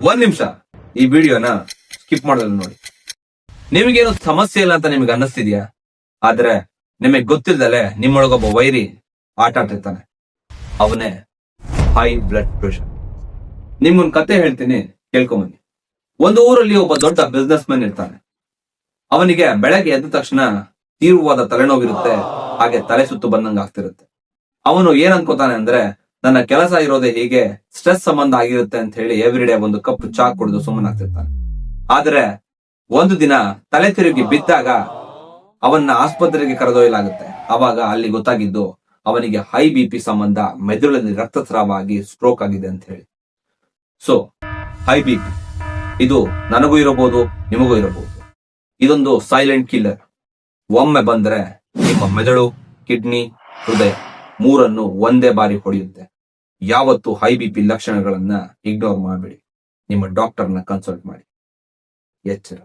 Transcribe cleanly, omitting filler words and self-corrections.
ಒಂದ್ ನಿಮಿಷ ಈ ವಿಡಿಯೋನ ಸ್ಕಿಪ್ ಮಾಡೋದು ನೋಡಿ. ನಿಮಗೇನು ಸಮಸ್ಯೆ ಇಲ್ಲ ಅಂತ ನಿಮ್ಗೆ ಅನ್ನಿಸ್ತಿದ್ಯಾ? ಆದ್ರೆ ನಿಮಗೆ ಗೊತ್ತಿಲ್ದಲೆ ನಿಮ್ಮೊಳಗೊಬ್ಬ ವೈರಿ ಆಟ ಆಡ್ತಿರ್ತಾನೆ. ಅವನೇ ಹೈ ಬ್ಲಡ್ ಪ್ರೆಷರ್. ನಿಮ್ಗೊಂದ್ ಕತೆ ಹೇಳ್ತೀನಿ, ಕೇಳ್ಕೊಂಬನ್ನಿ. ಒಂದು ಊರಲ್ಲಿ ಒಬ್ಬ ದೊಡ್ಡ ಬಿಸ್ನೆಸ್ ಮ್ಯಾನ್ ಇರ್ತಾನೆ. ಅವನಿಗೆ ಬೆಳಗ್ಗೆ ಎದ್ದ ತಕ್ಷಣ ತೀವ್ರವಾದ ತಲೆನೋವಿರುತ್ತೆ, ಹಾಗೆ ತಲೆ ಸುತ್ತು ಬಂದಂಗ ಆಗ್ತಿರುತ್ತೆ. ಅವನು ಏನ್ ಅನ್ಕೋತಾನೆ ಅಂದ್ರೆ, ನನ್ನ ಕೆಲಸ ಇರೋದೇ ಹೀಗೆ ಸ್ಟ್ರೆಸ್ ಸಂಬಂಧ ಆಗಿರುತ್ತೆ ಅಂತ ಹೇಳಿ ಎವ್ರಿಡೇ ಒಂದು ಕಪ್ ಚಾ ಕುಡಿದು ಸುಮ್ಮನಾಗ್ತಿರ್ತಾನೆ. ಆದ್ರೆ ಒಂದು ದಿನ ತಲೆ ತಿರುಗಿ ಬಿದ್ದಾಗ ಅವನ್ನ ಆಸ್ಪತ್ರೆಗೆ ಕರೆದೊಯ್ಯಲಾಗುತ್ತೆ. ಅವಾಗ ಅಲ್ಲಿ ಗೊತ್ತಾಗಿದ್ದು ಅವನಿಗೆ ಹೈ BP ಸಂಬಂಧ ಮೆದುಳಲ್ಲಿ ರಕ್ತಸ್ರಾವ ಆಗಿ ಸ್ಟ್ರೋಕ್ ಆಗಿದೆ ಅಂತ ಹೇಳಿ. ಸೊ ಹೈ BP ಇದು ನನಗೂ ಇರಬಹುದು, ನಿಮಗೂ ಇರಬಹುದು. ಇದೊಂದು ಸೈಲೆಂಟ್ ಕಿಲ್ಲರ್. ಒಮ್ಮೆ ಬಂದ್ರೆ ನಿಮ್ಮ ಮೆದುಳು, ಕಿಡ್ನಿ, ಹೃದಯ ಮೂರನ್ನು ಒಂದೇ ಬಾರಿ ಹೊಡೆಯುತ್ತೆ. ಯಾವತ್ತು ಹೈ BP ಲಕ್ಷಣಗಳನ್ನ ಇಗ್ನೋರ್ ಮಾಡಬೇಡಿ. ನಿಮ್ಮ ಡಾಕ್ಟರ್ನ ಕನ್ಸಲ್ಟ್ ಮಾಡಿ. ಎಚ್ಚರ.